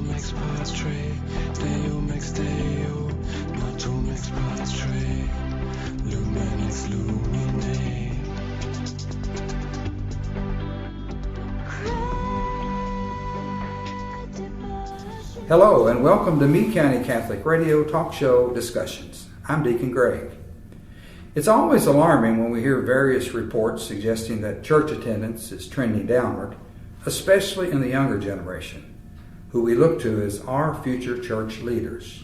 mix pas tre, Deo mix Deo, nato mix pas tre, lumen ex lumine. Hello and welcome to Meade County Catholic Radio Talk Show Discussions. I'm Deacon Greg. It's always alarming when we hear various reports suggesting that church attendance is trending downward, especially in the younger generation, who we look to as our future church leaders.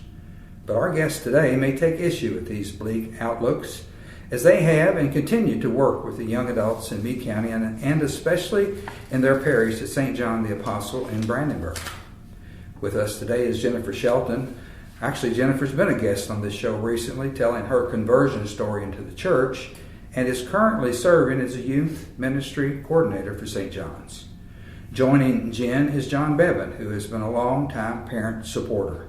But our guests today may take issue with these bleak outlooks, as they have and continue to work with the young adults in Meade County and especially in their parish at St. John the Apostle in Brandenburg. With us today is Jennifer Shelton. Actually, Jennifer's been a guest on this show recently, telling her conversion story into the church, and is currently serving as a youth ministry coordinator for St. John's. Joining Jen is John Bevan, who has been a long-time parent supporter,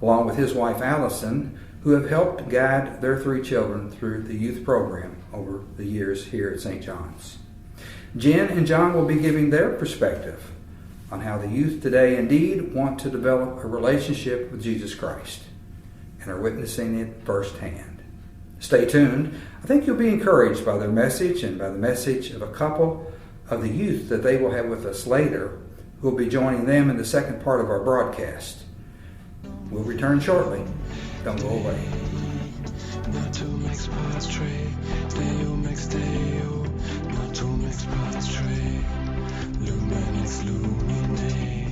along with his wife Allison, who have helped guide their 3 children through the youth program over the years here at St. John's. Jen and John will be giving their perspective on how the youth today indeed want to develop a relationship with Jesus Christ and are witnessing it firsthand. Stay tuned. I think you'll be encouraged by their message and by the message of a couple of the youth that they will have with us later, who will be joining them in the second part of our broadcast. We'll return shortly. Don't go away. Nato mix pas tre, Deo mix Deo, nato mix pas tre, lumen ex lumine.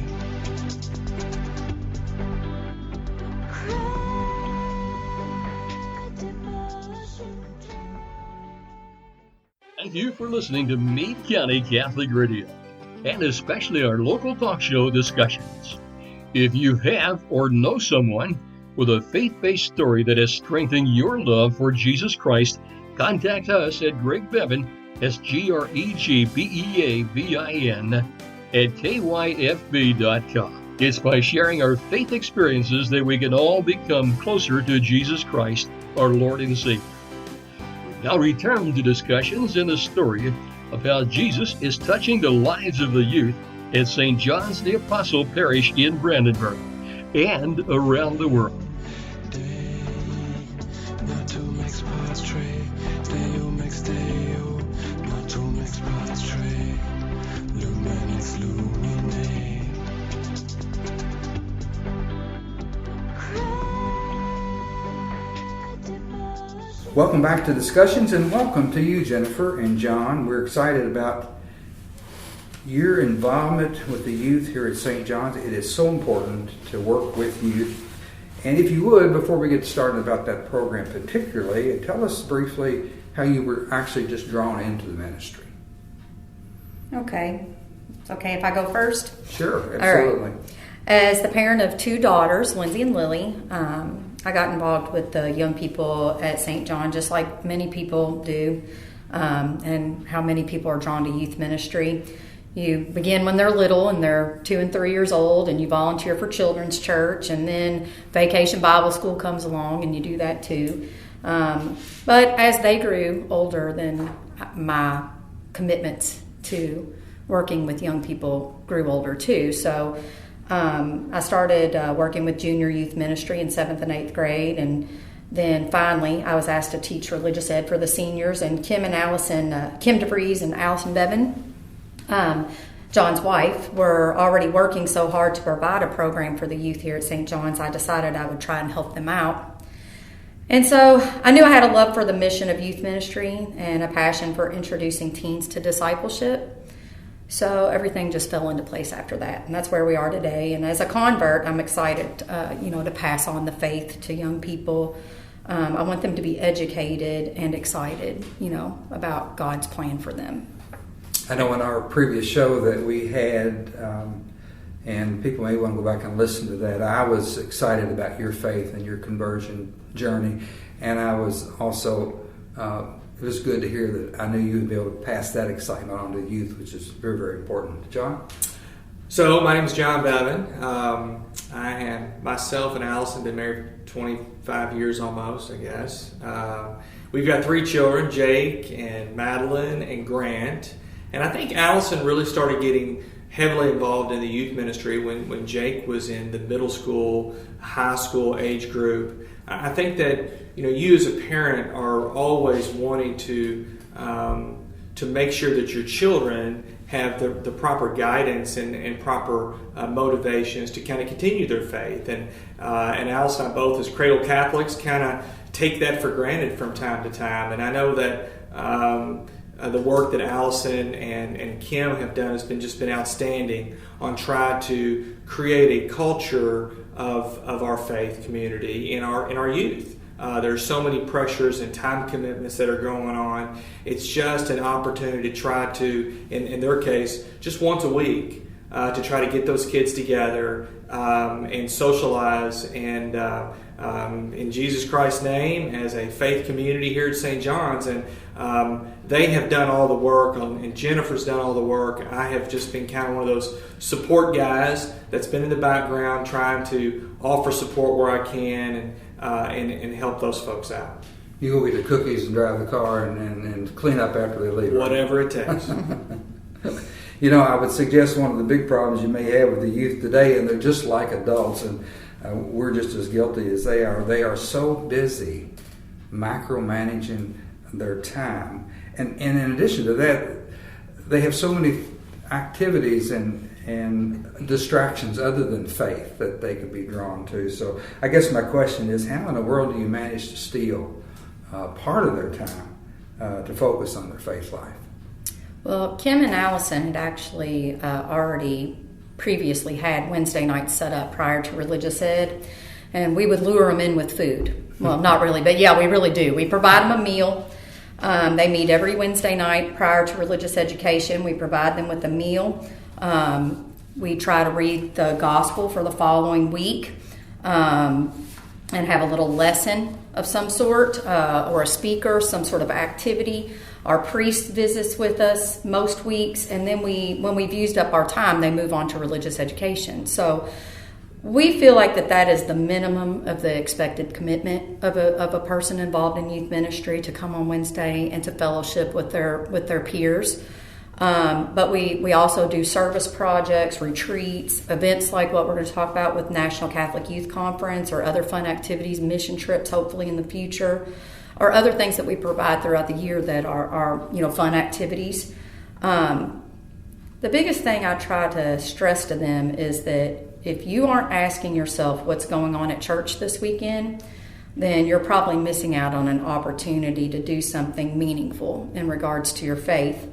Thank you for listening to Meade County Catholic Radio, and especially our local talk show discussions. If you have or know someone with a faith-based story that has strengthened your love for Jesus Christ, contact us at Greg Bevan, SGREGBEAVIN, at KYFB.com. It's by sharing our faith experiences that we can all become closer to Jesus Christ, our Lord and Savior. Now return to discussions in the story of how Jesus is touching the lives of the youth at St. John's the Apostle Parish in Brandenburg and around the world. Nato mix pas tre, Deo mix Deo, nato mix pas tre, lumen ex lumine. Welcome back to Discussions, and welcome to you, Jennifer and John. We're excited about your involvement with the youth here at St. John's. It is so important to work with youth. And if you would, before we get started about that program particularly, tell us briefly how you were actually just drawn into the ministry. Okay. It's okay if I go first? Sure, absolutely. All right. As the parent of 2 daughters, Lindsay and Lily, I got involved with the young people at St. John, just like many people do, and how many people are drawn to youth ministry. You begin when they're little and they're 2 and 3 years old, and you volunteer for children's church, and then Vacation Bible School comes along and you do that too. But as they grew older, then my commitments to working with young people grew older too. So I started working with junior youth ministry in 7th and 8th grade, and then finally I was asked to teach religious ed for the seniors, and Kim DeVries and Allison Bevan, John's wife, were already working so hard to provide a program for the youth here at St. John's. I decided I would try and help them out. And so I knew I had a love for the mission of youth ministry and a passion for introducing teens to discipleship. So everything just fell into place after that, and that's where we are today. And as a convert, I'm excited, to pass on the faith to young people. I want them to be educated and excited, about God's plan for them. I know in our previous show that we had, and people may want to go back and listen to that, I was excited about your faith and your conversion journey, and I was also it was good to hear that I knew you would be able to pass that excitement on to the youth, which is very, very important. John? So my name is John Bevan. I have myself and Allison been married 25 years almost, I guess. We've got 3 children, Jake and Madeline and Grant. And I think Allison really started getting heavily involved in the youth ministry when Jake was in the middle school, high school age group. I think that you as a parent are always wanting to make sure that your children have the proper guidance and proper motivations to kind of continue their faith. And Alice and I both, as cradle Catholics, kind of take that for granted from time to time. And I know that the work that Allison and Kim have done has been outstanding on trying to create a culture of our faith community in our youth. There's so many pressures and time commitments that are going on. It's just an opportunity to try to, in their case, just once a week, to try to get those kids together and socialize. And in Jesus Christ's name, as a faith community here at St. John's, and they have done all the work, and Jennifer's done all the work. I have just been kind of one of those support guys that's been in the background trying to offer support where I can and help those folks out. You go get the cookies and drive the car and clean up after they leave. Whatever it takes. I would suggest one of the big problems you may have with the youth today, and they're just like adults, and we're just as guilty as they are. They are so busy micromanaging their time. And in addition to that, they have so many activities and distractions other than faith that they could be drawn to. So I guess my question is, how in the world do you manage to steal part of their time to focus on their faith life? Well, Kim and Allison had actually already previously had Wednesday nights set up prior to religious ed, and we would lure them in with food. Well, not really, but yeah, we really do. We provide them a meal. They meet every Wednesday night prior to religious education. We provide them with a meal. We try to read the gospel for the following week and have a little lesson of some sort or a speaker, some sort of activity. Our priest visits with us most weeks, and then when we've used up our time, they move on to religious education. So we feel like that is the minimum of the expected commitment of a person involved in youth ministry, to come on Wednesday and to fellowship with their peers. But we also do service projects, retreats, events like what we're going to talk about with National Catholic Youth Conference, or other fun activities, mission trips hopefully in the future, or other things that we provide throughout the year that are fun activities. The biggest thing I try to stress to them is that if you aren't asking yourself what's going on at church this weekend, then you're probably missing out on an opportunity to do something meaningful in regards to your faith.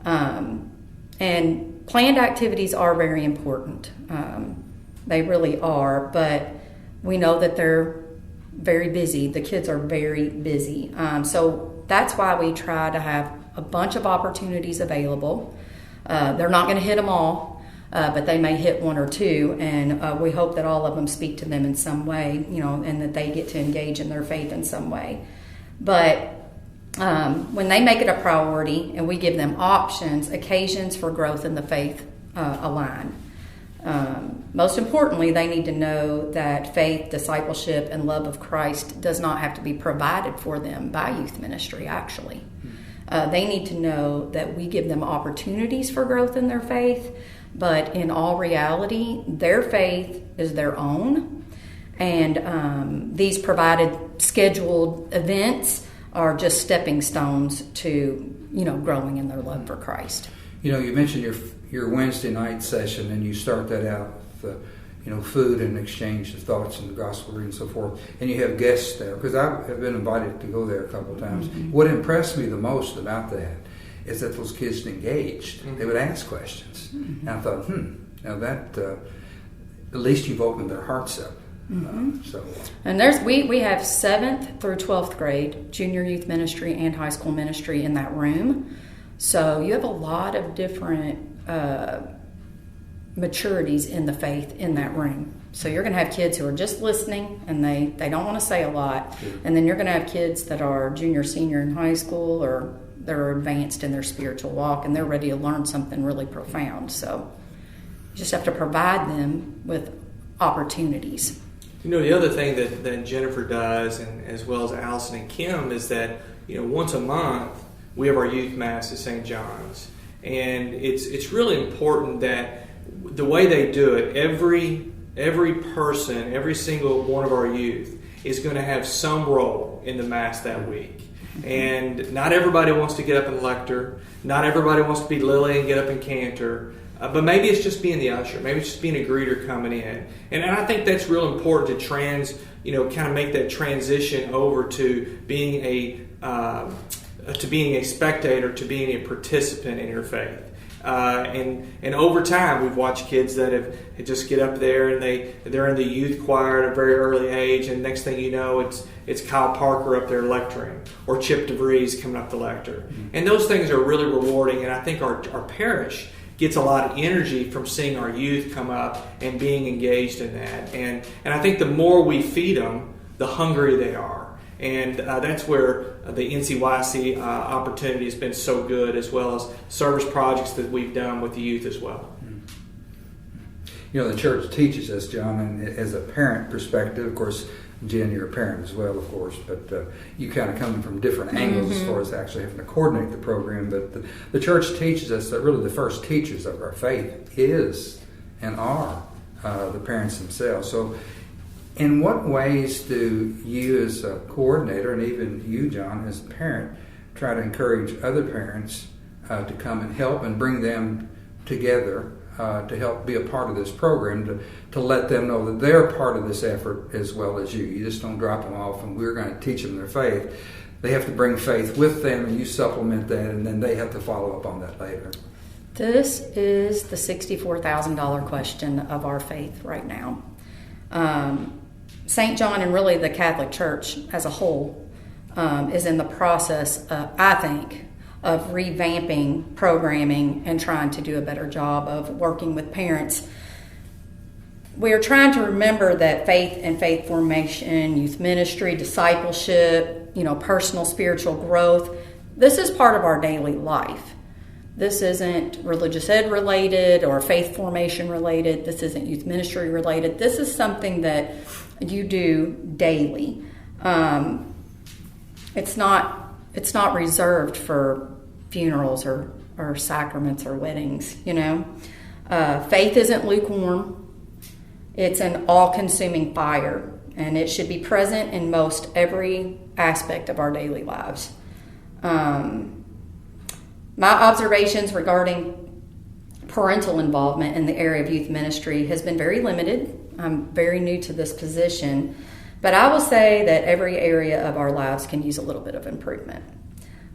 And planned activities are very important. They really are, but we know that they're very busy. The kids are very busy. So that's why we try to have a bunch of opportunities available. They're not going to hit them all, but they may hit one or two, and we hope that all of them speak to them in some way, and that they get to engage in their faith in some way. But when they make it a priority and we give them options, occasions for growth in the faith align. Most importantly, they need to know that faith, discipleship, and love of Christ does not have to be provided for them by youth ministry, actually. They need to know that we give them opportunities for growth in their faith, but in all reality, their faith is their own, and these provided scheduled events are just stepping stones to growing in their love for Christ. You mentioned your Wednesday night session, and you start that out with food and exchange of thoughts and the gospel reading and so forth, and you have guests there, because I have been invited to go there a couple of times. Mm-hmm. What impressed me the most about that is that those kids engaged. Mm-hmm. They would ask questions. Mm-hmm. And I thought, now that at least you've opened their hearts up. Mm-hmm. And we have 7th through 12th grade junior youth ministry and high school ministry in that room. So you have a lot of different maturities in the faith in that room. So you're going to have kids who are just listening and they don't want to say a lot. Sure. And then you're going to have kids that are junior, senior in high school, or they're advanced in their spiritual walk and they're ready to learn something really profound. So you just have to provide them with opportunities. The other thing that Jennifer does, and as well as Allison and Kim, is that once a month we have our youth mass at St. John's, And it's really important that the way they do it, every person, every single one of our youth is going to have some role in the Mass that week. And not everybody wants to get up and lector. Not everybody wants to be Lily and get up and cantor. But maybe it's just being the usher. Maybe it's just being a greeter coming in. And I think that's real important to kind of make that transition over to being a spectator, to being a participant in your faith. And over time, we've watched kids that have just get up there and they're in the youth choir at a very early age, and next thing you know, it's Kyle Parker up there lecturing, or Chip DeVries coming up to lecture. Mm-hmm. And those things are really rewarding, and I think our parish gets a lot of energy from seeing our youth come up and being engaged in that. And I think the more we feed them, the hungrier they are. And that's where the NCYC opportunity has been so good, as well as service projects that we've done with the youth as well. You know, the church teaches us, John, and as a parent perspective, of course, Jen, you're a parent as well, of course, but you kind of come from different angles as far as actually having to coordinate the program. But the church teaches us that really the first teachers of our faith is and are the parents themselves. So in what ways do you as a coordinator, and even you, John, as a parent, try to encourage other parents to come and help and bring them together to help be a part of this program, to let them know that they're part of this effort as well as you? You just don't drop them off and we're going to teach them their faith. They have to bring faith with them, and you supplement that, and then they have to follow up on that later. This is the $64,000 question of our faith right now. St. John, and really the Catholic Church as a whole, is in the process, I think, of revamping programming and trying to do a better job of working with parents. We are trying to remember that faith and faith formation, youth ministry, discipleship, personal spiritual growth, this is part of our daily life. This isn't religious ed related or faith formation related. This isn't youth ministry related. This is something that you do daily. It's not reserved for funerals or sacraments or weddings. Faith isn't lukewarm. It's an all-consuming fire, and it should be present in most every aspect of our daily lives. My observations regarding parental involvement in the area of youth ministry has been very limited. I'm very new to this position, but I will say that every area of our lives can use a little bit of improvement.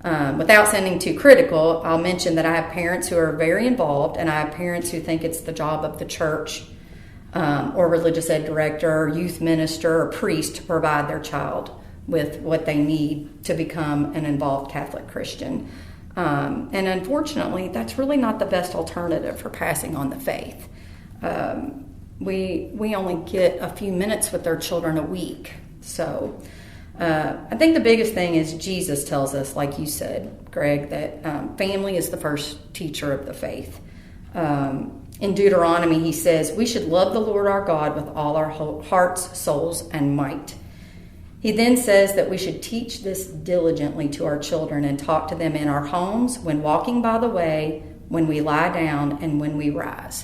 Without sounding too critical, I'll mention that I have parents who are very involved, and I have parents who think it's the job of the church or religious ed director or youth minister or priest to provide their child with what they need to become an involved Catholic Christian. And unfortunately, that's really not the best alternative for passing on the faith. We only get a few minutes with their children a week. So I think the biggest thing is Jesus tells us, like you said, Greg, that family is the first teacher of the faith. In Deuteronomy, he says, we should love the Lord our God with all our hearts, souls, and might. He then says that we should teach this diligently to our children and talk to them in our homes, when walking by the way, when we lie down, and when we rise.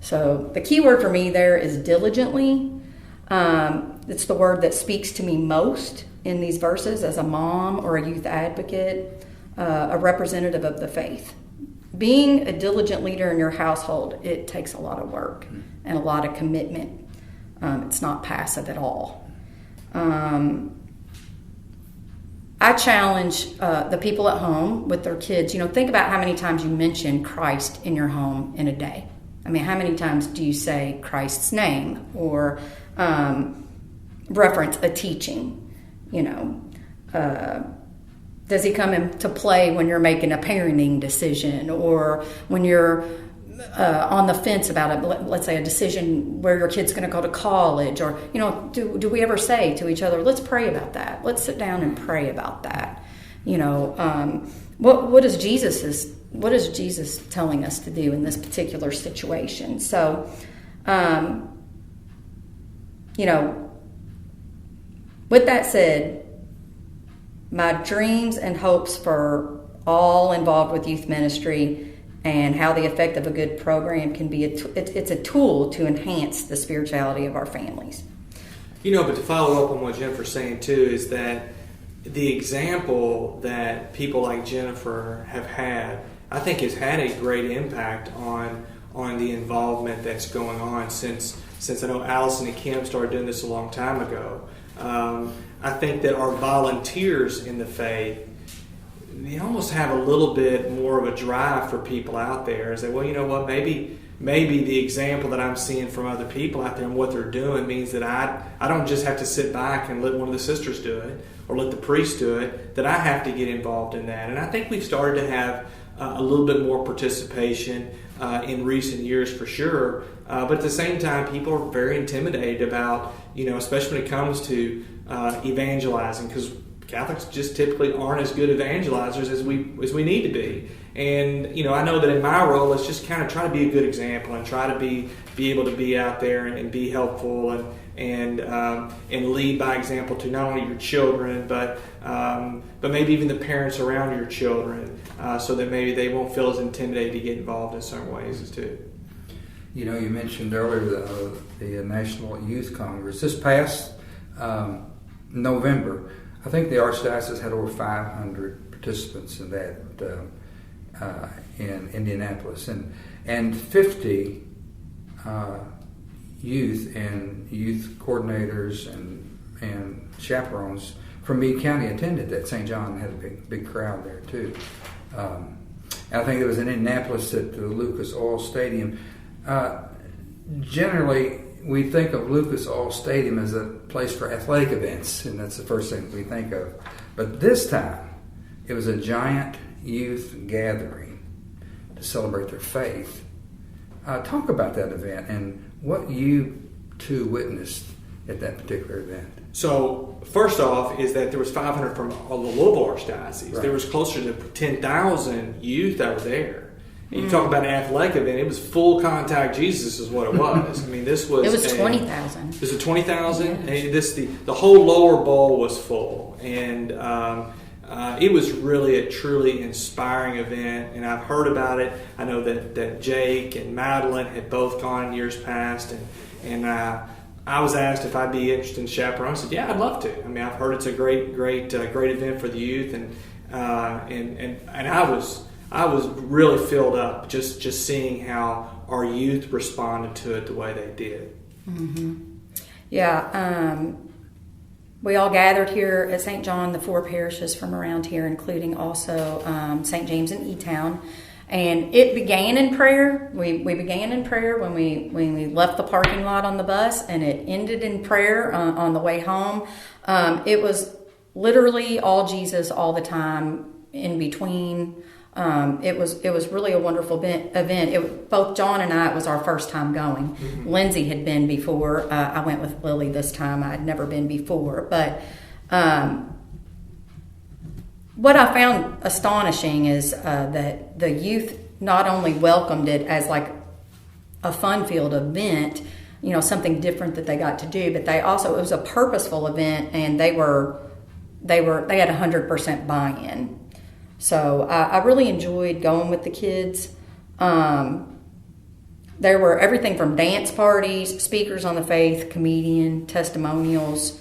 So the key word for me there is diligently. It's the word that speaks to me most in these verses as a mom or a youth advocate, a representative of the faith. Being a diligent leader in your household, it takes a lot of work and a lot of commitment. It's not passive at all. I challenge the people at home with their kids. Think about how many times you mention Christ in your home in a day. I mean, how many times do you say Christ's name or reference a teaching? Does he come into play when you're making a parenting decision or when you're on the fence about let's say a decision where your kid's going to go to college, or do we ever say to each other, let's pray about that, let's sit down and pray about that? What is Jesus telling us to do in this particular situation? So with that said, my dreams and hopes for all involved with youth ministry, and how the effect of a good program can be it's a tool to enhance the spirituality of our families. But to follow up on what Jennifer's saying too, is that the example that people like Jennifer have had, I think, has had a great impact on the involvement that's going on since I know Allison and Kim started doing this a long time ago. I think that our volunteers in the faith, they almost have a little bit more of a drive for people out there. Is that, well, you know what, maybe the example that I'm seeing from other people out there and what they're doing means that I don't just have to sit back and let one of the sisters do it or let the priest do it, that I have to get involved in that. And I think we've started to have a little bit more participation in recent years for sure. But at the same time, people are very intimidated about, especially when it comes to evangelizing, because Catholics just typically aren't as good evangelizers as we need to be. And I know that in my role, it's just kind of try to be a good example and try to be able to be out there and be helpful and lead by example to not only your children but maybe even the parents around your children, so that maybe they won't feel as intimidated to get involved in certain ways as too. You mentioned earlier the National Youth Congress. This past November, I think the Archdiocese had over 500 participants in that in Indianapolis, and 50 youth and youth coordinators and chaperones from Meade County attended that. St. John had a big crowd there too. And I think it was in Indianapolis at the Lucas Oil Stadium. Generally, we think of Lucas Oil Stadium as a place for athletic events, and that's the first thing we think of. But this time, it was a giant youth gathering to celebrate their faith. Talk about that event and what you two witnessed at that particular event. So, first off, is that there was 500 from all the Louisville Archdiocese. Right. There was closer to 10,000 youth that were there. And you talk about an athletic event, it was full contact Jesus is what it was. I mean, this was... It was 20,000. Was it 20,000? Yes. The whole lower bowl was full. And it was really a truly inspiring event. And I've heard about it. I know that Jake and Madeline had both gone in years past. And I was asked if I'd be interested in chaperone. I said, yeah, I'd love to. I mean, I've heard it's a great event for the youth. And I was really filled up just seeing how our youth responded to it the way they did. Mm-hmm. Yeah, we all gathered here at St. John, the 4 parishes from around here, including also St. James and E-Town. And it began in prayer. We began in prayer when we left the parking lot on the bus, and it ended in prayer on the way home. It was literally all Jesus all the time in between. It was really a wonderful event. Both John and I, it was our first time going. Mm-hmm. Lindsay had been before. I went with Lily this time. I had never been before. But what I found astonishing is that the youth not only welcomed it as like a fun-filled event, something different that they got to do, but it was a purposeful event, and they had 100% buy-in. So I really enjoyed going with the kids. There were everything from dance parties, speakers on the faith, comedian, testimonials,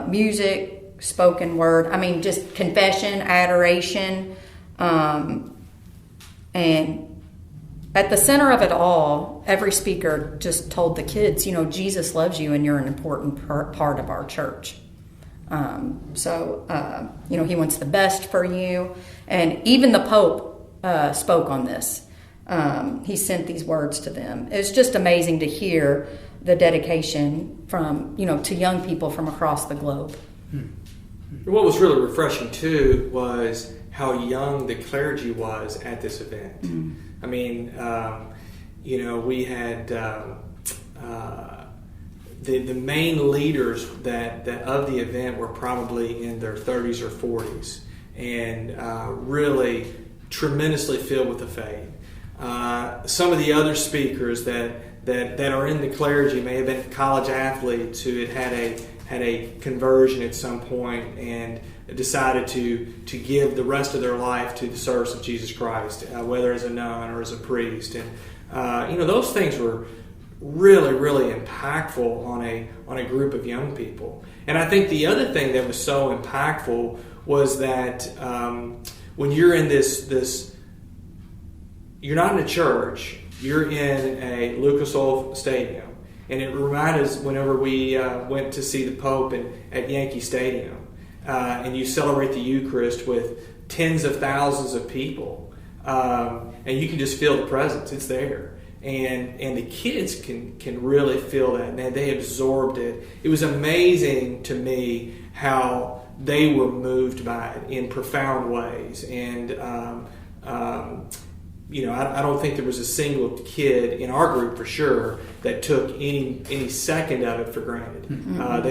music, spoken word. I mean, just confession, adoration. And at the center of it all, every speaker just told the kids, Jesus loves you and you're an important part of our church. He wants the best for you. And even the Pope spoke on this. He sent these words to them. It's just amazing to hear the dedication from, to young people from across the globe. What was really refreshing, too, was how young the clergy was at this event. Mm. I mean, we had... The main leaders that of the event were probably in their 30s or 40s, and really tremendously filled with the faith. Some of the other speakers that are in the clergy may have been college athletes who had had a conversion at some point and decided to give the rest of their life to the service of Jesus Christ, whether as a nun or as a priest. And those things were really, really impactful on a group of young people. And I think the other thing that was so impactful was that when you're in this, you're not in a church, you're in a Lucas Oil Stadium. And it reminded us whenever we went to see the Pope at Yankee Stadium, and you celebrate the Eucharist with tens of thousands of people, and you can just feel the presence. It's there. And the kids can really feel that, and they absorbed it. It was amazing to me how they were moved by it in profound ways. And I don't think there was a single kid in our group for sure that took any second of it for granted. Mm-hmm.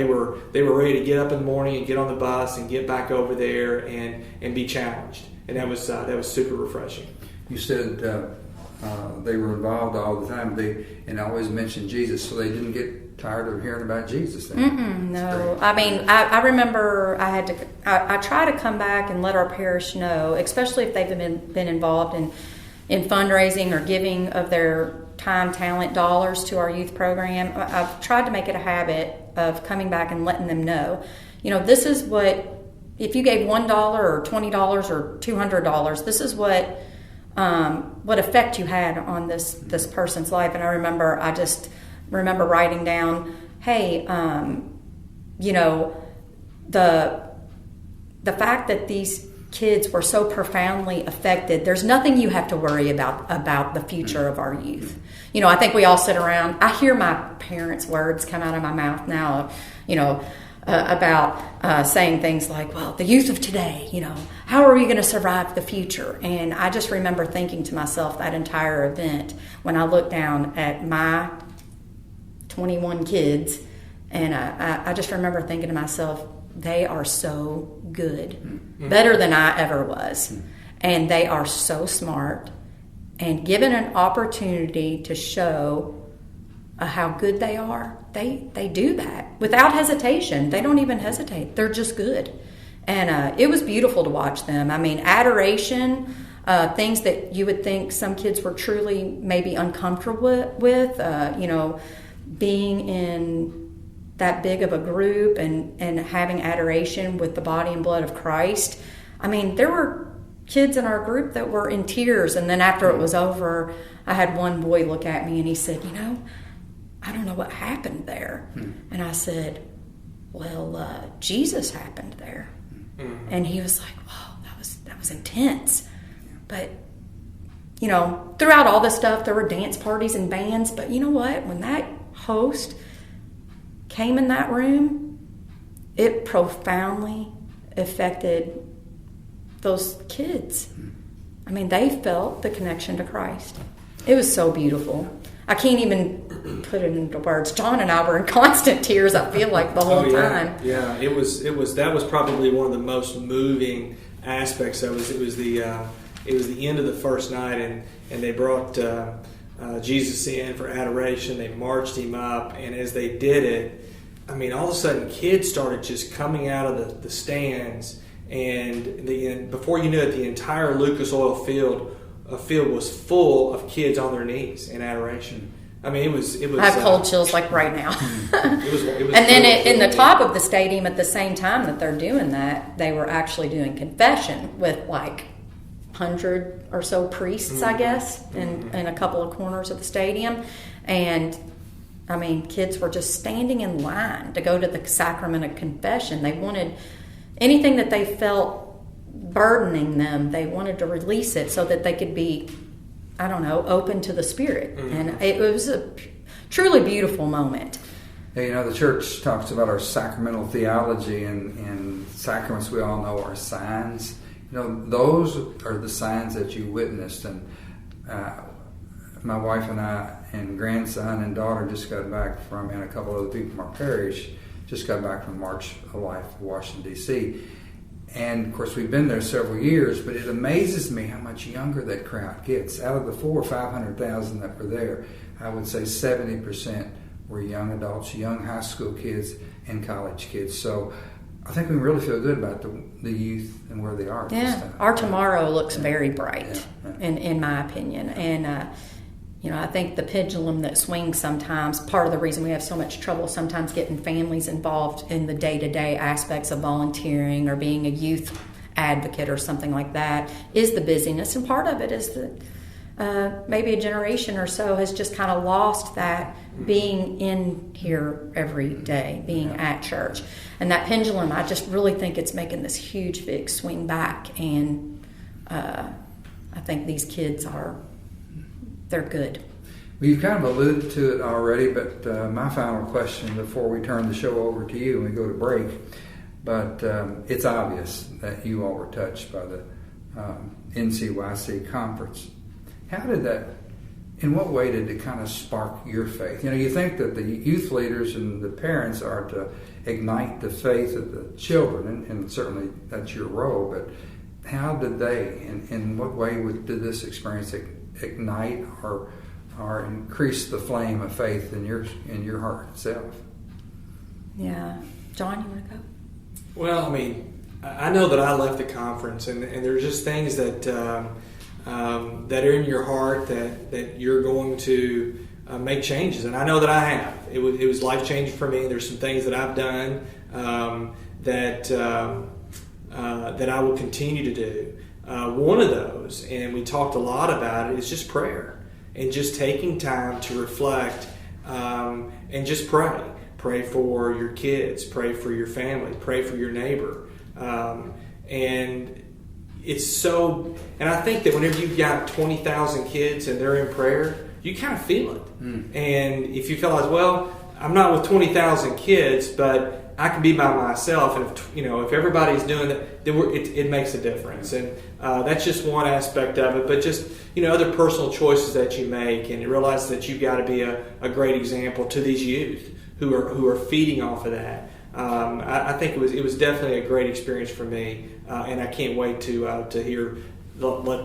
They were ready to get up in the morning and get on the bus and get back over there and be challenged, and that was super refreshing. You said they were involved all the time. And always mentioned Jesus, so they didn't get tired of hearing about Jesus. Then. No, I mean, I remember I try to come back and let our parish know, especially if they've been involved in fundraising or giving of their time, talent, dollars to our youth program. I've tried to make it a habit of coming back and letting them know, this is what, if you gave $1 or $20 or $200, this is what effect you had on this person's life. And I just remember writing down, hey, the fact that these kids were so profoundly affected, there's nothing you have to worry about the future of our youth. I think we all sit around, I hear my parents' words come out of my mouth now, about saying things like, well, the youth of today, how are we going to survive the future? And I just remember thinking to myself that entire event when I looked down at my 21 kids, and I just remember thinking to myself, they are so good, better than I ever was. And they are so smart, and given an opportunity to show how good they are, they do that without hesitation. They don't even hesitate. They're just good. And it was beautiful to watch them. I mean, adoration, things that you would think some kids were truly maybe uncomfortable with, being in that big of a group and having adoration with the body and blood of Christ. I mean, there were kids in our group that were in tears, and then after it was over, I had one boy look at me and he said, I don't know what happened there. And I said, well, Jesus happened there. And he was like, wow, that was intense. But, throughout all this stuff, there were dance parties and bands, but you know what? When that host came in that room, it profoundly affected those kids. I mean, they felt the connection to Christ. It was so beautiful. I can't even put it into words. John and I were in constant tears, I feel like, the whole time. Yeah, it was that was probably one of the most moving aspects of it. It was the end of the first night, and they brought Jesus in for adoration. They marched him up, and as they did it, I mean, all of a sudden, kids started just coming out of the stands, and before you knew it, the entire Lucas Oil field was full of kids on their knees in adoration. I mean, it was. I have cold chills like right now. it was and then in the top of the stadium, at the same time that they're doing that, they were actually doing confession with like 100 or so priests, I guess, in a couple of corners of the stadium, and I mean, kids were just standing in line to go to the sacrament of confession. They wanted anything that they felt burdening them, they wanted to release it so that they could be, open to the Spirit. And it was a truly beautiful moment. Yeah, the church talks about our sacramental theology, and sacraments, we all know, are signs. Those are the signs that you witnessed. And my wife and I and grandson and daughter just got back from, and a couple other people from our parish, just got back from March of Life, Washington, D.C. And, of course, we've been there several years, but it amazes me how much younger that crowd gets. Out of the 400,000 or 500,000 that were there, I would say 70% we're young adults, young high school kids, and college kids. So I think we really feel good about the youth and where they are at this time. Our tomorrow looks very bright, in my opinion. And, I think the pendulum that swings sometimes, part of the reason we have so much trouble sometimes getting families involved in the day-to-day aspects of volunteering or being a youth advocate or something like that, is the busyness. And part of it is that maybe a generation or so has just kind of lost that being in here every day, being at church. And that pendulum, I just really think it's making this huge big swing back. And I think these kids they're good. Well, you've kind of alluded to it already, but my final question before we turn the show over to you and we go to break, but it's obvious that you all were touched by the NCYC conference. How did that, in what way did it kind of spark your faith? You think that the youth leaders and the parents are to ignite the faith of the children, and certainly that's your role, but how did they, in what way did this experience ignite or increase the flame of faith in your heart itself? Yeah. John, you want to go? Well, I know that I left the conference, and there's just things that that are in your heart that you're going to make changes, and I know that I have. It was life changing for me. There's some things that I've done that I will continue to do. One of those, and we talked a lot about it, is just prayer and just taking time to reflect and just pray. Pray for your kids, pray for your family, pray for your neighbor. And it's so, and I think that whenever you've got 20,000 kids and they're in prayer, you kind of feel it. And if you feel like, well, I'm not with 20,000 kids, but I can be by myself, and if everybody's doing that, then it makes a difference. And that's just one aspect of it. But just other personal choices that you make, and you realize that you've got to be a great example to these youth who are feeding off of that. I think it was definitely a great experience for me, and I can't wait to let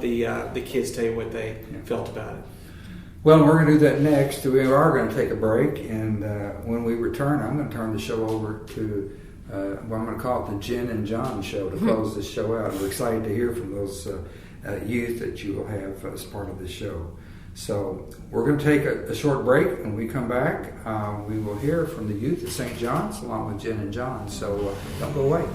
the kids tell you what they felt about it. Well, we're going to do that next. We are going to take a break, and when we return, I'm going to turn the show over to I'm going to call it the Jen and John show to close this show out. We're excited to hear from those youth that you will have as part of this show. So we're going to take a short break. When we come back, we will hear from the youth at St. John's along with Jen and John. So don't go away.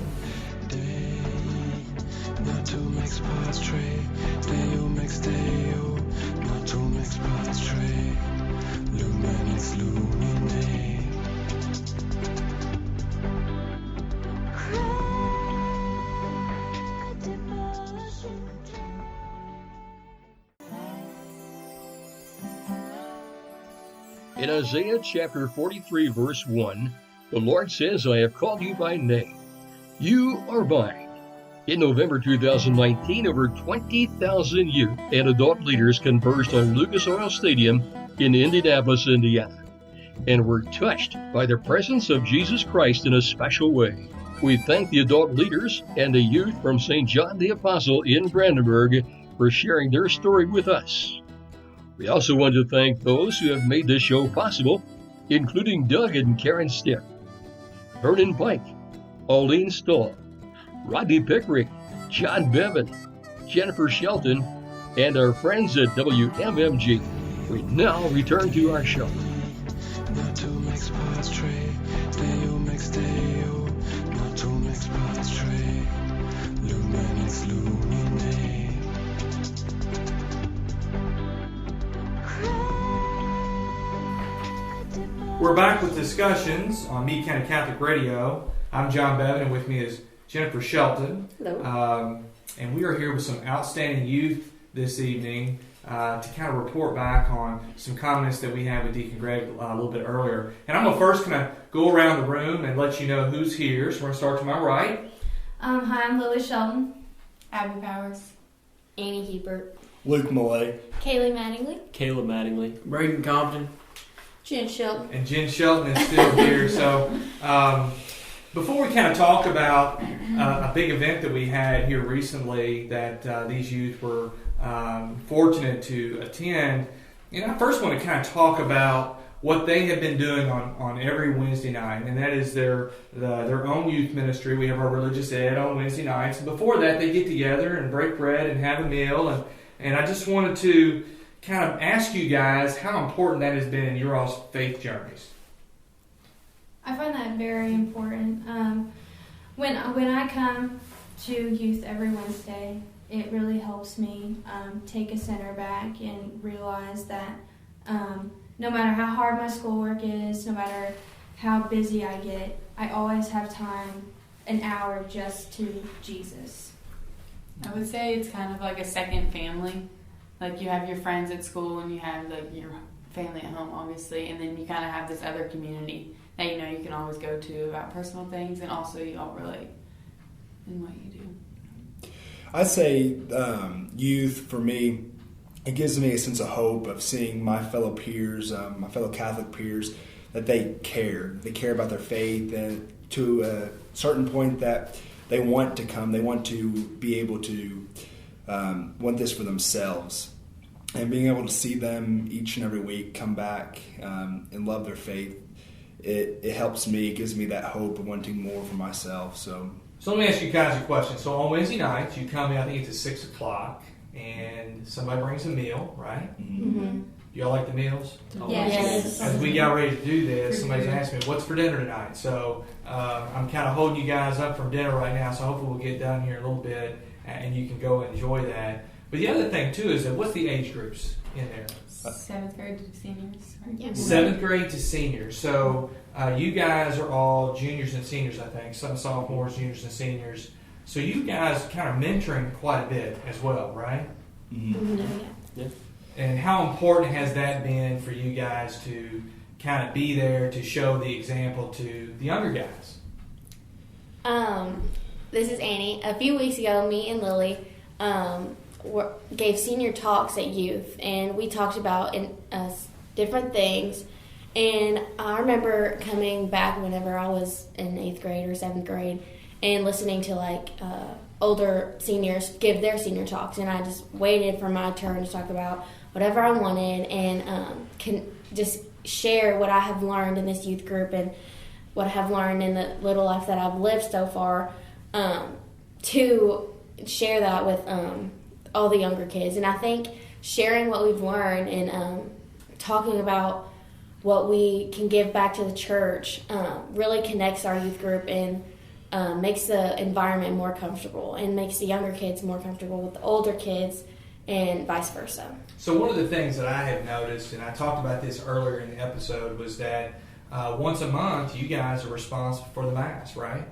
Not to make spots trade, Deo makes Deo. Not to make spots trade, Lumen ex Lumine. In Isaiah chapter 43, verse 1, the Lord says, I have called you by name. You are mine. In November 2019, over 20,000 youth and adult leaders converged on Lucas Oil Stadium in Indianapolis, Indiana, and were touched by the presence of Jesus Christ in a special way. We thank the adult leaders and the youth from St. John the Apostle in Brandenburg for sharing their story with us. We also want to thank those who have made this show possible, including Doug and Karen Stipp, Vernon Pike, Pauline Stoll, Rodney Pickering, John Bevan, Jennifer Shelton, and our friends at WMMG. We now return to our show. Not to make spots trade, Deo makes Deo. Not to make spots trade, Lumen ex Lumine. We're back with discussions on Meade County Catholic Radio. I'm John Bevan, and with me is Jennifer Shelton. Hello. And we are here with some outstanding youth this evening to kind of report back on some comments that we had with Deacon Greg a little bit earlier. And I'm going to first kind of go around the room and let you know who's here. So we're going to start to my right. Hi, I'm Lily Shelton. Abby Powers. Annie Hebert. Luke Millay. Kaylee Mattingly. Caleb Mattingly. Braden Compton. Jen Shelton. And Jen Shelton is still here. So before we kind of talk about a big event that we had here recently that these youth were fortunate to attend, I first want to kind of talk about what they have been doing on every Wednesday night, and that is their own youth ministry. We have our religious ed on Wednesday nights. And before that, they get together and break bread and have a meal. And I just wanted to kind of ask you guys how important that has been in your all's faith journeys. I find that very important. When I come to youth every Wednesday, it really helps me take a center back and realize that no matter how hard my schoolwork is, no matter how busy I get, I always have time, an hour just to Jesus. I would say it's kind of like a second family. Like you have your friends at school and you have like your family at home, obviously, and then you kind of have this other community that you know you can always go to about personal things, and also you all relate in what you do. I'd say youth, for me, it gives me a sense of hope of seeing my fellow peers, my fellow Catholic peers, that they care. They care about their faith, and to a certain point that they want to come. They want to be able to want this for themselves. And being able to see them each and every week come back and love their faith, it helps me. It gives me that hope of wanting more for myself. So let me ask you guys a question. So on Wednesday nights, you come in, I think it's at 6 o'clock, and somebody brings a meal, right? Mm-hmm. Y'all like the meals? Yes. As we got ready to do this, somebody's asked me, what's for dinner tonight? So I'm kind of holding you guys up from dinner right now, so hopefully we'll get done here in a little bit, and you can go enjoy that. But the other thing, too, is that what's the age groups in there? 7th grade to seniors. Right? Yeah. 7th grade to seniors. So you guys are all juniors and seniors, I think. Some sophomores, juniors, and seniors. So you guys kind of mentoring quite a bit as well, right? Mm-hmm. Yeah. And how important has that been for you guys to kind of be there to show the example to the younger guys? This is Annie. A few weeks ago, me and Lily gave senior talks at youth, and we talked about different things. And I remember coming back whenever I was in 8th grade or 7th grade and listening to older seniors give their senior talks, and I just waited for my turn to talk about whatever I wanted and can just share what I have learned in this youth group and what I have learned in the little life that I've lived so far, to share that with all the younger kids. And I think sharing what we've learned and talking about what we can give back to the church really connects our youth group and makes the environment more comfortable and makes the younger kids more comfortable with the older kids and vice versa. So one of the things that I have noticed, and I talked about this earlier in the episode, was that once a month you guys are responsible for the Mass, right?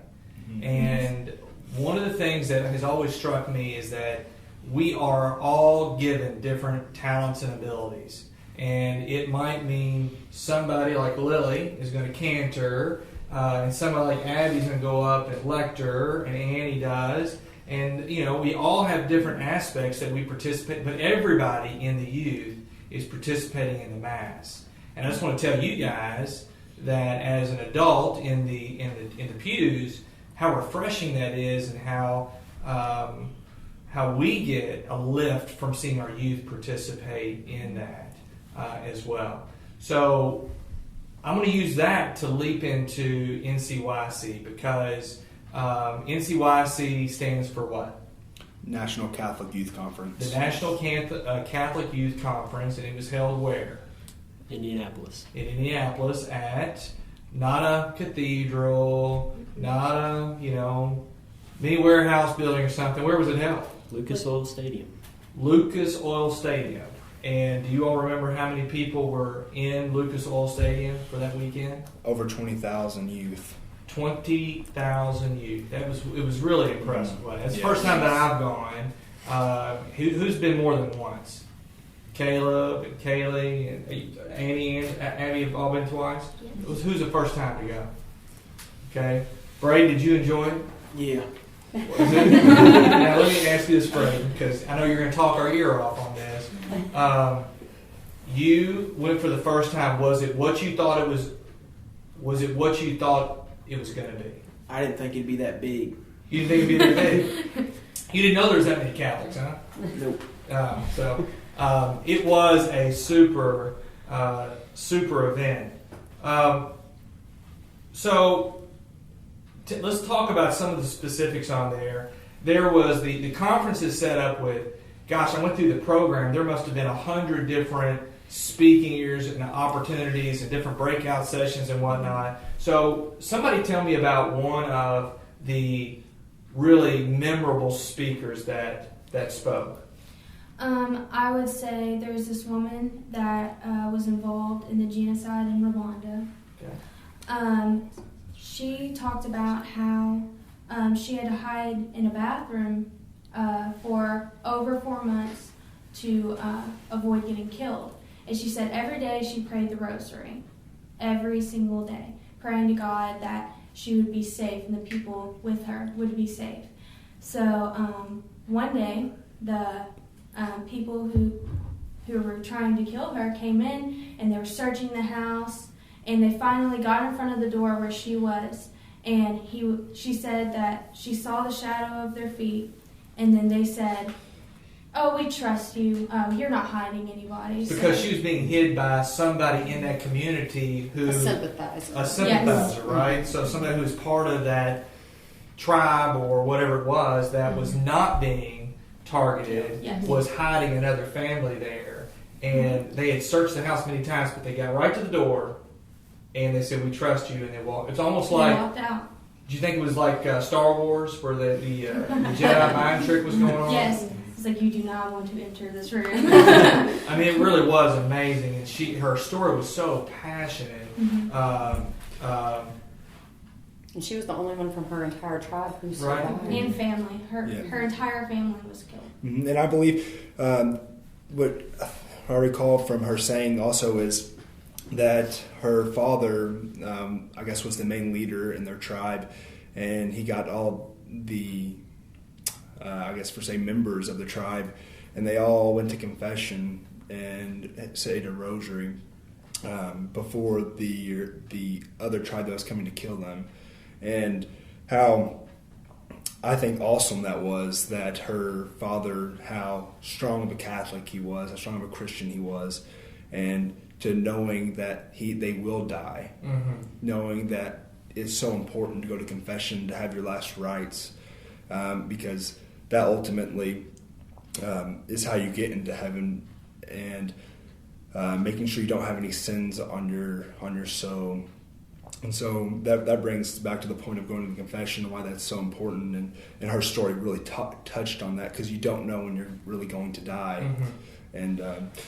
Mm-hmm. And one of the things that has always struck me is that we are all given different talents and abilities. And it might mean somebody like Lily is going to cantor, and somebody like Abby's going to go up and lecture, and Annie does. And, we all have different aspects that we participate, but everybody in the youth is participating in the Mass. And I just want to tell you guys that as an adult in the pews, how refreshing that is, and how we get a lift from seeing our youth participate in that as well. So I'm going to use that to leap into NCYC, because NCYC stands for what? National Catholic Youth Conference. The National Catholic Youth Conference, and it was held where? Indianapolis. In Indianapolis at not a cathedral, not a, mini warehouse building or something. Where was it held? Lucas Oil Stadium. Lucas Oil Stadium. And do you all remember how many people were in Lucas Oil Stadium for that weekend? Over 20,000 youth. 20,000 youth. It was really impressive. It's the first time that I've gone. Who's been more than once? Caleb and Kaylee and Annie and Abby have all been twice? Yes. Who's the first time to go? Okay. Brady, did you enjoy it? Yeah. Now let me ask you this, Brady, because I know you're going to talk our ear off on this. You went for the first time. Was it what you thought it was? Was it what you thought it was going to be? I didn't think it'd be that big. You didn't think it'd be that big? You didn't know there was that many Catholics, huh? Nope. So it was a super super event. Let's talk about some of the specifics on there. There was the conference is set up with, gosh, I went through the program. There must have been 100 different speaking ears and opportunities and different breakout sessions and whatnot. So somebody tell me about one of the really memorable speakers that spoke. I would say there's this woman that was involved in the genocide in Rwanda. Okay. She talked about how she had to hide in a bathroom for over 4 months to avoid getting killed. And she said every day she prayed the rosary, every single day, praying to God that she would be safe and the people with her would be safe. So one day, the people who were trying to kill her came in and they were searching the house, and they finally got in front of the door where she was, and she said that she saw the shadow of their feet, and then they said, "Oh, we trust you. You're not hiding anybody." Because she was being hid by somebody in that community who... A sympathizer. Yes. Right? So somebody who was part of that tribe or whatever it was that was not being targeted, Yes. was hiding another family there. And they had searched the house many times, but they got right to the door and they said, "We trust you," and they walked. It's almost They like... walked out. Do you think it was like Star Wars where the Jedi mind trick was going on? Yes. It's like, you do not want to enter this room. I mean, it really was amazing, and her story was so passionate. And she was the only one from her entire tribe who survived. Right. And family. Her entire family was killed. Mm-hmm. And I believe what I recall from her saying also is that her father, I guess, was the main leader in their tribe, and he got all the, I guess, per se, members of the tribe, and they all went to confession and said a rosary before the other tribe that was coming to kill them. And how I think awesome that was, that her father, how strong of a Catholic he was, how strong of a Christian he was, and to knowing that they will die, knowing that it's so important to go to confession, to have your last rites, because that ultimately is how you get into heaven, and making sure you don't have any sins on your soul. And so that brings us back to the point of going to the confession and why that's so important. And her story really touched on that, because you don't know when you're really going to die. And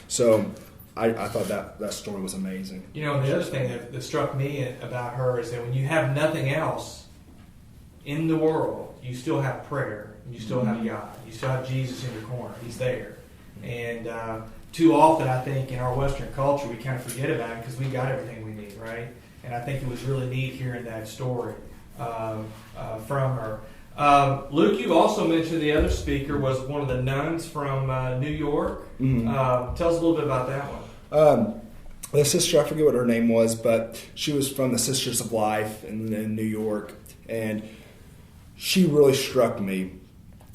so I thought that story was amazing. You know, and the other thing that struck me about her is that when you have nothing else in the world, you still have prayer, and you still have God, you still have Jesus in your corner. He's there. And too often, I think, in our Western culture, we kind of forget about it because we got everything we need, right? And I think it was really neat hearing that story from her. Luke, you also mentioned the other speaker was one of the nuns from New York. Tell us a little bit about that one. The sister, I forget what her name was, but she was from the Sisters of Life in New York, and she really struck me.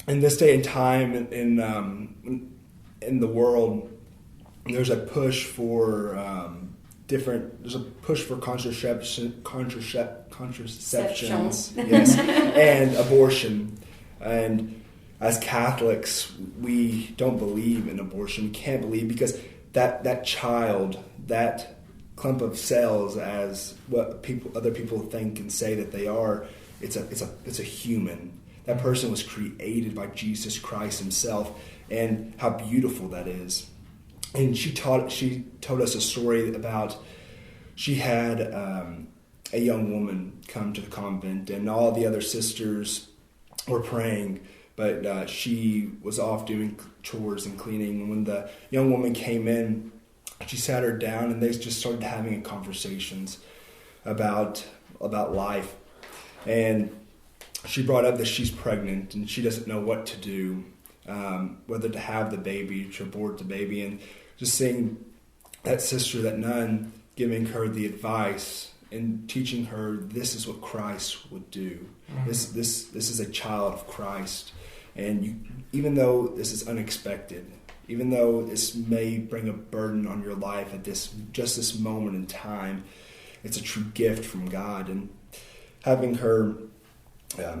In this day and time in the world, there's a push for there's a push for contraceptions, yes, and abortion. And as Catholics, we don't believe in abortion. We can't believe, because that child, that clump of cells, as what other people think and say that they are, it's a human. That person was created by Jesus Christ himself, and how beautiful that is. And she told us a story about, she had a young woman come to the convent, and all the other sisters were praying, but she was off doing chores and cleaning. And when the young woman came in, she sat her down, and they just started having conversations about life. And she brought up that she's pregnant and she doesn't know what to do, whether to have the baby, to abort the baby. And just seeing that sister, that nun, giving her the advice and teaching her this is what Christ would do. This is a child of Christ. And even though this is unexpected, even though this may bring a burden on your life at this moment in time, it's a true gift from God. And having her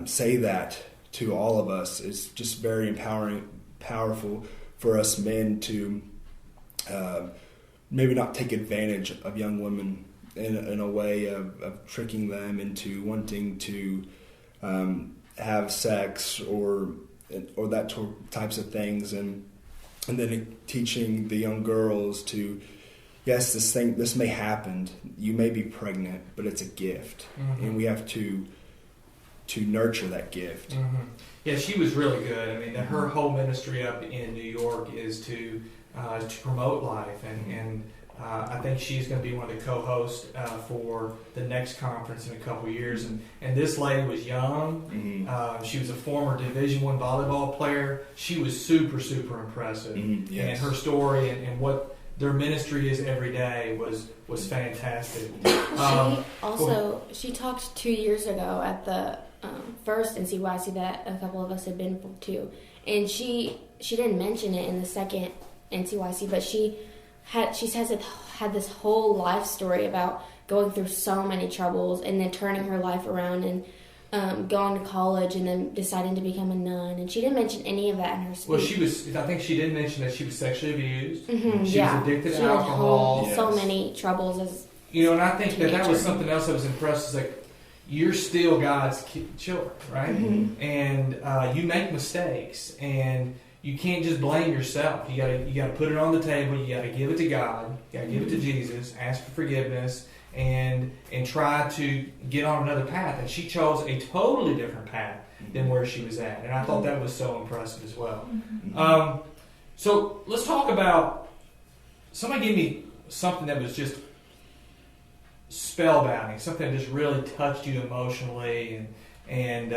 say that to all of us is just very empowering, powerful for us men to maybe not take advantage of young women in a way of tricking them into wanting to have sex or that types of things, and then teaching the young girls to, yes, this may happen. You may be pregnant, but it's a gift, and we have to nurture that gift. Mm-hmm. Yeah, she was really good. I mean, her whole ministry up in New York is to promote life, and I think she's going to be one of the co-hosts for the next conference in a couple of years. And this lady was young. Mm-hmm. She was a former Division I volleyball player. She was super, super impressive. Mm-hmm. Yes. And her story and what their ministry is every day was fantastic. She talked 2 years ago at the first NCYC that a couple of us had been to, and she didn't mention it in the second NCYC, but she had this whole life story about going through so many troubles and then turning her life around and going to college and then deciding to become a nun. And she didn't mention any of that in her speech. Well, I think she did mention that she was sexually abused. Mm-hmm, she was addicted to alcohol. So many troubles as and I think that was something else that was impressive. Is like, you're still God's children, right? Mm-hmm. And you make mistakes, and you can't just blame yourself. You gotta put it on the table. You gotta give it to God. You gotta give it to Jesus. Ask for forgiveness, and try to get on another path. And she chose a totally different path than where she was at. And I thought that was so impressive as well. Mm-hmm. So let's talk about. Somebody gave me something that was just spellbinding. Something that just really touched you emotionally, and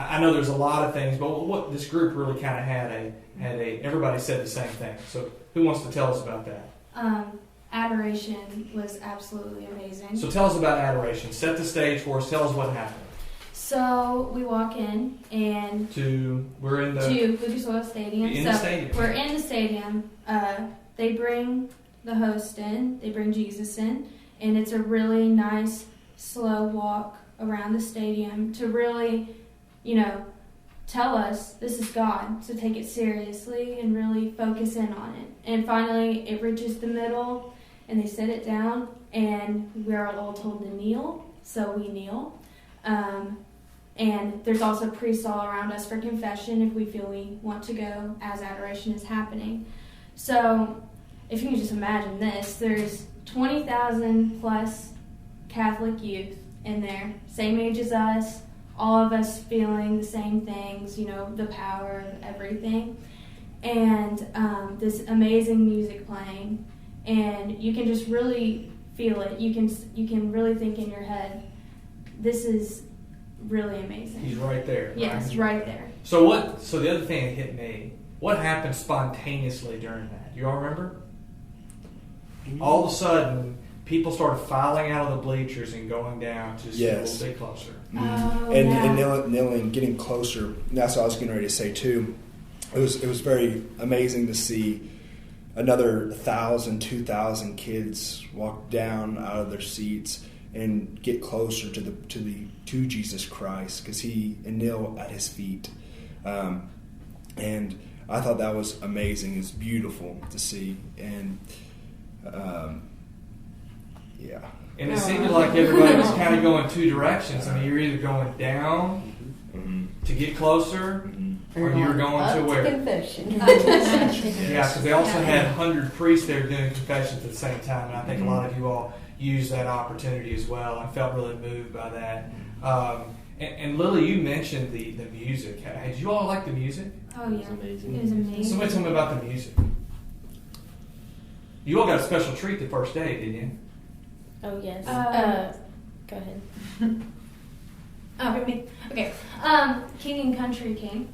I know there's a lot of things, but what this group really kind of had a everybody said the same thing. So who wants to tell us about that? Adoration was absolutely amazing. So tell us about adoration. Set the stage for us. Tell us what happened. So we walk in and we're in the Lucas Oil Stadium. We're in the stadium. They bring the host in. They bring Jesus in, and it's a really nice slow walk around the stadium to really, tell us this is God, so take it seriously and really focus in on it. And finally, it reaches the middle, and they sit it down, and we're all told to kneel, so we kneel. And there's also priests all around us for confession if we feel we want to go as adoration is happening. So if you can just imagine this, there's 20,000 plus Catholic youth in there, same age as us, all of us feeling the same things, the power of everything, and this amazing music playing, and you can just really feel it. You can really think in your head, this is really amazing. He's right there. Yes, right there. So the other thing that hit me, what happened spontaneously during that? You all remember? Mm-hmm. All of a sudden, people started filing out of the bleachers and going down to sit a little bit closer. Mm-hmm. And kneeling, getting closer. That's what I was getting ready to say too. It was very amazing to see another 1,000, 2,000 kids walk down out of their seats and get closer to Jesus Christ, and kneel at His feet. And I thought that was amazing. It's beautiful to see, and yeah. And it seemed like everybody was kind of going two directions. I mean, you're either going down to get closer, or you're going to where? Confession. Yeah, because they also had 100 priests there doing confessions at the same time, and I think a lot of you all used that opportunity as well. I felt really moved by that. And Lily, you mentioned the music. Did you all like the music? Oh, yeah. It was amazing. Somebody tell me about the music. You all got a special treat the first day, didn't you? Oh, yes. Go ahead. Okay. King and Country came,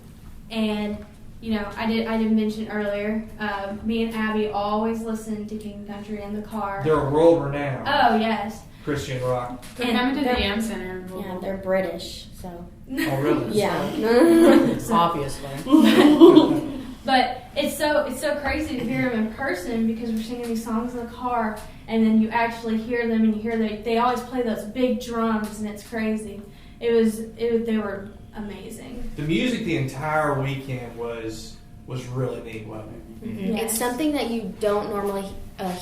and I did mention earlier. Me and Abby always listened to King and Country in the car. They're world renowned. Oh yes. Christian rock. They're coming to the AM Center. Yeah, they're British, so. Oh really? Yeah. Obviously. But it's so crazy to hear them in person because we're singing these songs in the car, and then you actually hear them, and you hear they always play those big drums, and it's crazy. They were amazing. The music the entire weekend was really neat, wasn't it? Mm-hmm. Yes. It's something that you don't normally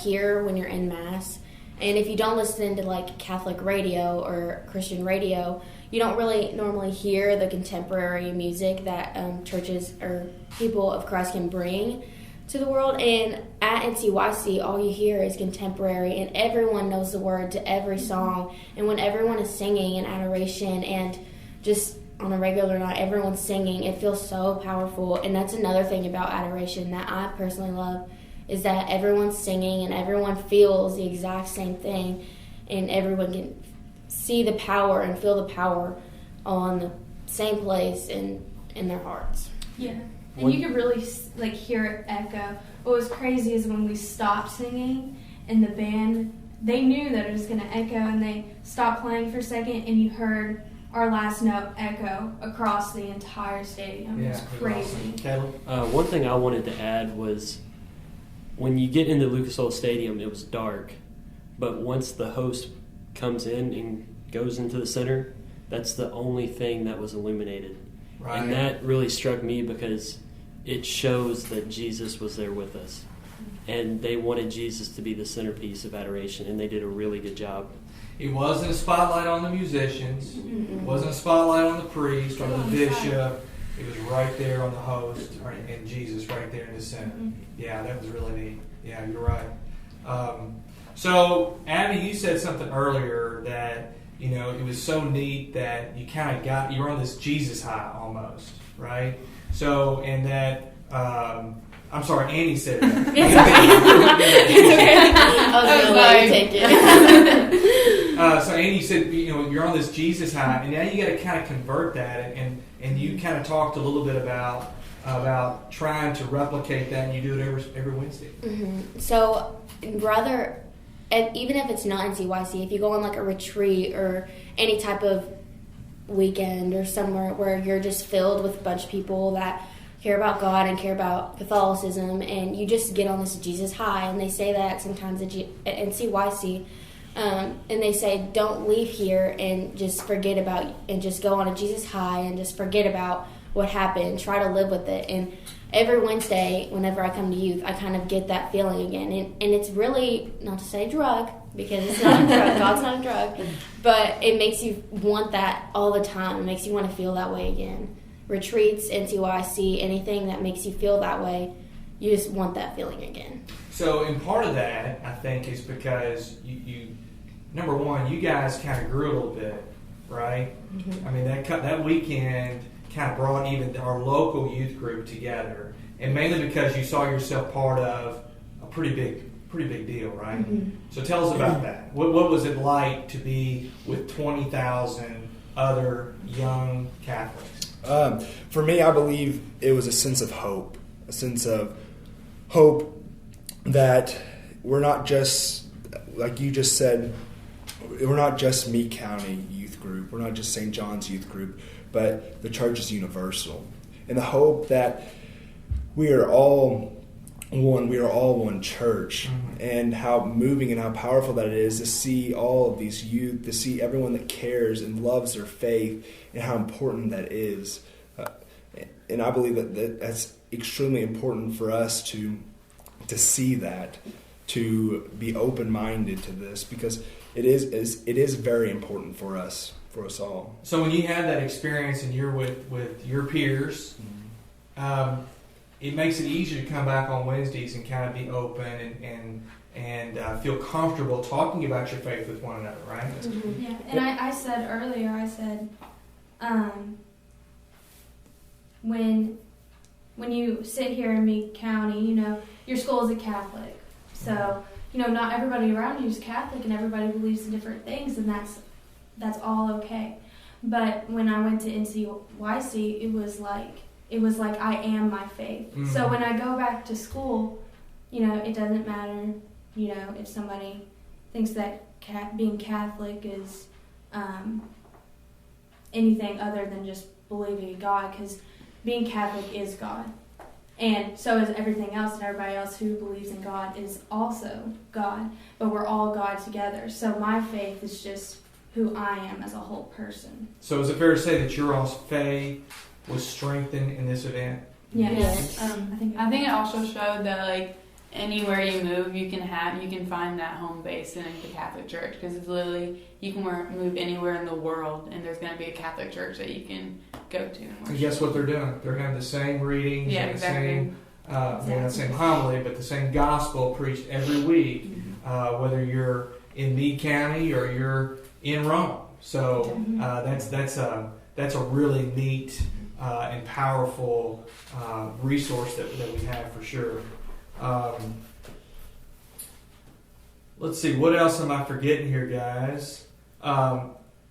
hear when you're in Mass. And if you don't listen to like Catholic radio or Christian radio, you don't really normally hear the contemporary music that churches or people of Christ can bring to the world. And at NCYC, all you hear is contemporary, and everyone knows the word to every song. And when everyone is singing in adoration and just on a regular night, everyone's singing, it feels so powerful. And that's another thing about adoration that I personally love, is that everyone's singing and everyone feels the exact same thing, and everyone can see the power and feel the power on the same place in their hearts. Yeah, and you could really hear it echo. What was crazy is when we stopped singing and the band, they knew that it was going to echo, and they stopped playing for a second, and you heard our last note echo across the entire stadium. It was crazy. Caleb? One thing I wanted to add was, when you get into Lucas Oil Stadium, it was dark, but once the host comes in and goes into the center, that's the only thing that was illuminated. Right. And that really struck me because it shows that Jesus was there with us. And they wanted Jesus to be the centerpiece of adoration, and they did a really good job. It wasn't a spotlight on the musicians. It wasn't a spotlight on the priest or the bishop. It was right there on the host, and Jesus right there in the center. Yeah, that was really neat. Yeah, you're right. So, Abby, you said something earlier that, it was so neat that you kind of you were on this Jesus high almost, right? So, and that, I'm sorry, Annie said that. It's okay. I was going to let you take it. So Annie said, you're on this Jesus high, and now you got to kind of convert that, and you kind of talked a little bit about trying to replicate that, and you do it every Wednesday. Mm-hmm. So even if it's not NCYC, if you go on like a retreat or any type of weekend or somewhere where you're just filled with a bunch of people that care about God and care about Catholicism, and you just get on this Jesus high, and they say that sometimes at NCYC, and they say don't leave here and just forget about, and just go on a Jesus high and just forget about what happened, try to live with it. And every Wednesday, whenever I come to youth, I kind of get that feeling again. And it's really, not to say drug, because it's not a drug, God's not a drug, but it makes you want that all the time. It makes you want to feel that way again. Retreats, NCYC, anything that makes you feel that way, you just want that feeling again. So, and part of that, I think, is because you number one, you guys kind of grew a little bit, right? Mm-hmm. I mean, that weekend kind of brought even our local youth group together, and mainly because you saw yourself part of a pretty big deal, right? Mm-hmm. So tell us about that. What was it like to be with 20,000 other young Catholics? For me, I believe it was a sense of hope that we're not just, like you just said, we're not just Meade County Youth Group, we're not just St. John's Youth Group, but the church is universal. And the hope that we are all one church, and how moving and how powerful that it is to see all of these youth, to see everyone that cares and loves their faith, and how important that is. And I believe that's extremely important for us to see that, to be open-minded to this, because it is very important for us all. So when you have that experience and you're with your peers, it makes it easier to come back on Wednesdays and kind of be open and feel comfortable talking about your faith with one another, right? Mm-hmm. Yeah, and I said earlier, when you sit here in Meade County, your school is a Catholic, so not everybody around you is Catholic, and everybody believes in different things, and that's all okay. But when I went to NCYC, it was like I am my faith. Mm-hmm. So when I go back to school, it doesn't matter, if somebody thinks that being Catholic is anything other than just believing in God, because being Catholic is God. And so is everything else, and everybody else who believes in God is also God. But we're all God together. So my faith is just who I am as a whole person. So is it fair to say that your all's faith was strengthened in this event? Yes. I think it also showed that like anywhere you move, you can find that home base in the Catholic Church, because it's literally you can move anywhere in the world, and there's going to be a Catholic church that you can go to. And guess what they're doing? They're having the same readings, and the same, not the same homily, but the same gospel preached every week, whether you're in Meade County or you're in Rome. So that's a really neat and powerful resource that we have for sure. Let's see, what else am I forgetting here, guys?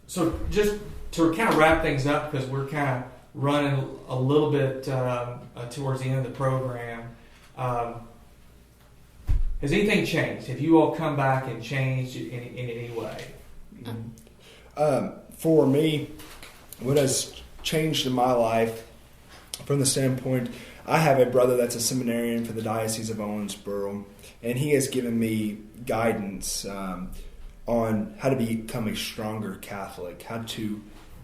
So just to kind of wrap things up, because we're kind of running a little bit towards the end of the program. Has anything changed? Have you all come back and changed in any way? For me, what has changed in my life from the standpoint, I have a brother that's a seminarian for the Diocese of Owensboro, and he has given me guidance on how to become a stronger Catholic, how to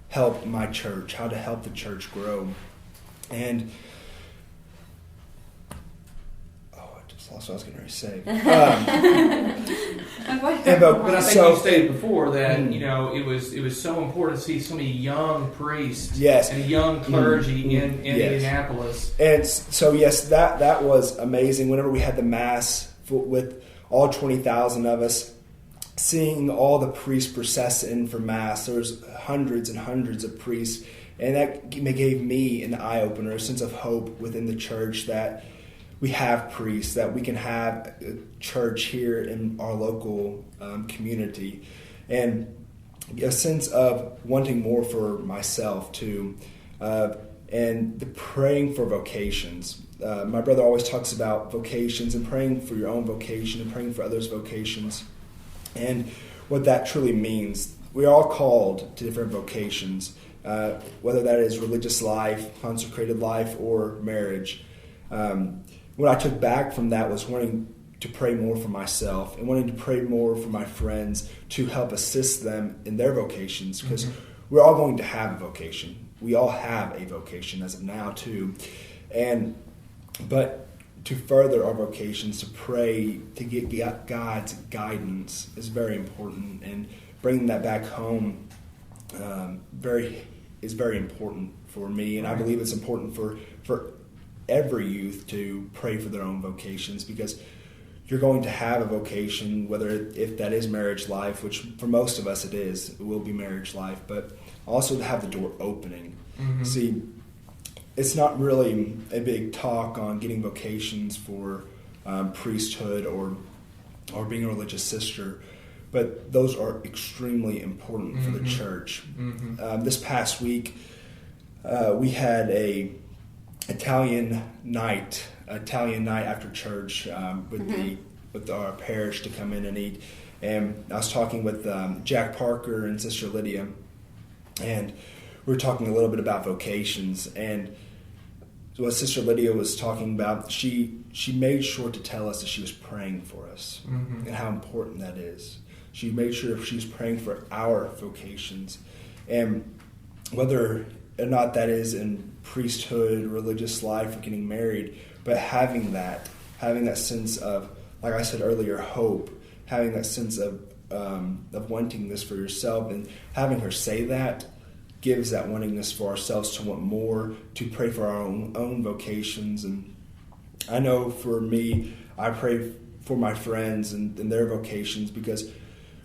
help my church, how to help the church grow. And I just lost what I was getting ready to say. But I think you stated before that it was so important to see so many young priests and young clergy in Indianapolis. And so yes, that was amazing. Whenever we had the Mass with all 20,000 of us, seeing all the priests process in for Mass, there was hundreds and hundreds of priests, and that gave me an eye-opener, a sense of hope within the church that we have priests, that we can have a church here in our local community, and a sense of wanting more for myself too, and the praying for vocations. My brother always talks about vocations and praying for your own vocation and praying for others' vocations, and what that truly means. We're all called to different vocations, whether that is religious life, consecrated life, or marriage. What I took back from that was wanting to pray more for myself and wanting to pray more for my friends to help assist them in their vocations, because we're all going to have a vocation. We all have a vocation as of now too. But to further our vocations, to pray, to get God's guidance is very important, and bringing that back home is very important for me, and I believe it's important for every youth to pray for their own vocations, because you're going to have a vocation, if that is marriage life, which for most of us it will be marriage life, but also to have the door opening. See, it's not really a big talk on getting vocations for priesthood or being a religious sister, but those are extremely important for the church. This past week, we had a Italian night after church with our parish to come in and eat. And I was talking with Jack Parker and Sister Lydia, and we were talking a little bit about vocations. And what Sister Lydia was talking about, she made sure to tell us that she was praying for us and how important that is. She made sure she was praying for our vocations, and whether or not that is in priesthood, religious life, or getting married, but having that sense of, like I said earlier, hope, having that sense of wanting this for yourself, and having her say that gives that wantingness for ourselves to want more, to pray for our own vocations. And I know for me, I pray for my friends and their vocations, because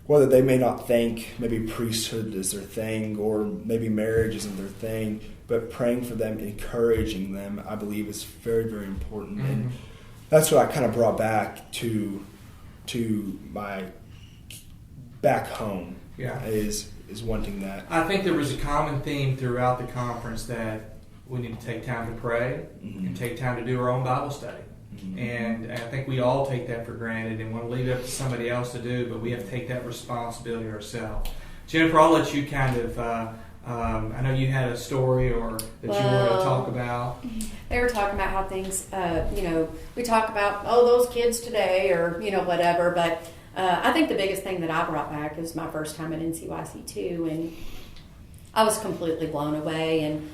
whether they may not think maybe priesthood is their thing or maybe marriage isn't their thing, but praying for them, encouraging them, I believe is very, very important. And that's what I kind of brought back to my back home, is wanting that. I think there was a common theme throughout the conference that we need to take time to pray and take time to do our own Bible study. And I think we all take that for granted and want to leave it up to somebody else to do, but we have to take that responsibility ourselves. Jennifer, I'll let you kind of I know you had a story or that you wanted to talk about. They were talking about how things, we talk about, those kids today or, whatever. But I think the biggest thing that I brought back is my first time at NCYC too. And I was completely blown away. And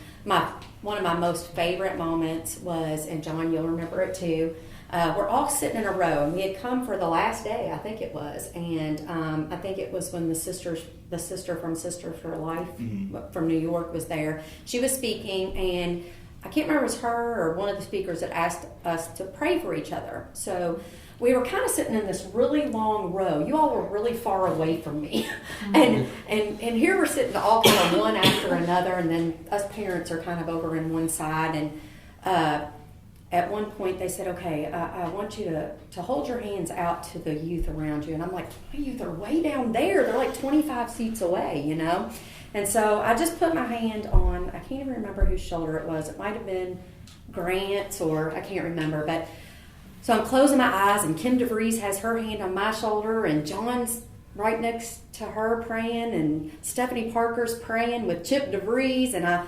one of my most favorite moments was, and John, you'll remember it too, we're all sitting in a row, and we had come for the last day, I think it was, and I think it was when the sister from Sister for Life from New York was there. She was speaking, and I can't remember if it was her or one of the speakers that asked us to pray for each other. So we were kind of sitting in this really long row. You all were really far away from me. And here we're sitting all kind of one after another, and then us parents are kind of over in one side. And at one point they said, okay, I want you to hold your hands out to the youth around you. And I'm like, my youth are way down there. They're like 25 seats away, And so I just put my hand on, I can't even remember whose shoulder it was. It might have been Grant's, or I can't remember. But so I'm closing my eyes, and Kim DeVries has her hand on my shoulder, and John's right next to her praying, and Stephanie Parker's praying with Chip DeVries, and I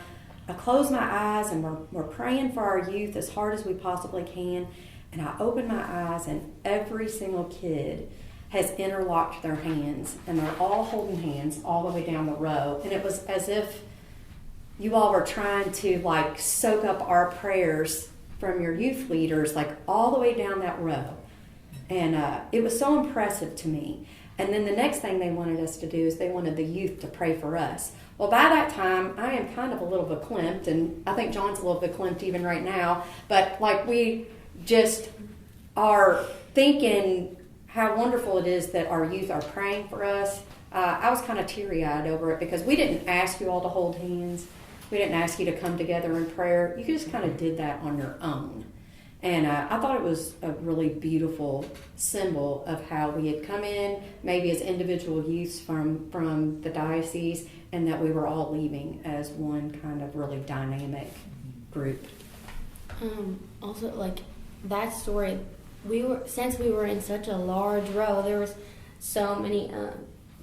close my eyes, and we're praying for our youth as hard as we possibly can. And I open my eyes, and every single kid has interlocked their hands, and they're all holding hands all the way down the row. And it was as if you all were trying to soak up our prayers from your youth leaders, all the way down that row. And it was so impressive to me. And then the next thing they wanted us to do is they wanted the youth to pray for us. Well, by that time, I am kind of a little verklempt, and I think John's a little verklempt even right now, but we just are thinking how wonderful it is that our youth are praying for us. I was kind of teary-eyed over it because we didn't ask you all to hold hands. We didn't ask you to come together in prayer. You just kind of did that on your own. And I thought it was a really beautiful symbol of how we had come in, maybe as individual youths from the diocese, and that we were all leaving as one kind of really dynamic group. Also, that story, since we were in such a large row, there was so many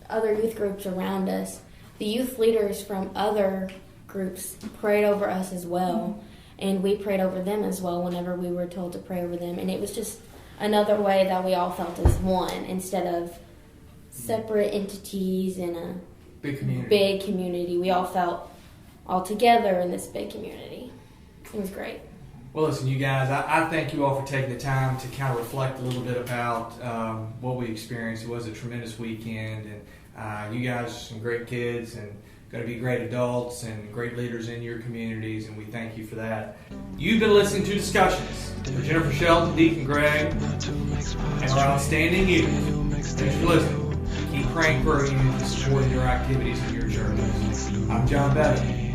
other youth groups around us. The youth leaders from other groups prayed over us as well. And we prayed over them as well whenever we were told to pray over them. And it was just another way that we all felt as one instead of separate entities in a big community. We all felt all together in this big community. It was great. Well, listen, you guys, I thank you all for taking the time to kind of reflect a little bit about what we experienced. It was a tremendous weekend, and you guys are some great kids and going to be great adults and great leaders in your communities, and we thank you for that. You've been listening to Discussions with Jennifer Shelton, Deacon Greg, and our outstanding youth. Thanks for listening. Keep praying for our youth and supporting your activities in your church. I'm John Bennett.